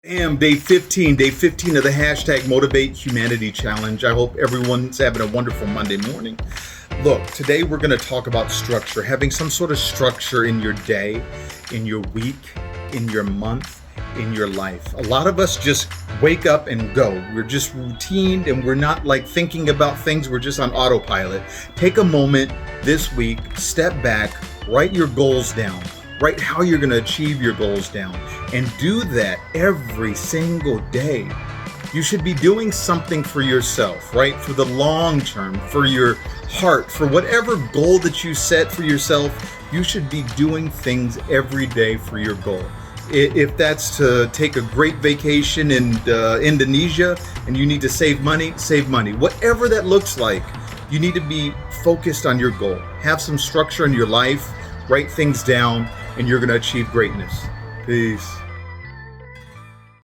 Day 15 of the hashtag Motivate Humanity Challenge. I hope everyone's having a wonderful Monday morning. Look, today we're going to talk about structure, having some sort of structure in your day, in your week, in your month, in your life. A lot of us just wake up and go. We're just routine and we're not like thinking about things. We're just on autopilot. Take a moment this week, step back, write your goals down. Write how you're going to achieve your goals down and do that every single day. You should be doing something for yourself, right? For the long term, for your heart, for whatever goal that you set for yourself, you should be doing things every day for your goal. If that's to take a great vacation in Indonesia and you need to save money, save money. Whatever that looks like, you need to be focused on your goal. Have some structure in your life, write things down, and you're going to achieve greatness. Peace.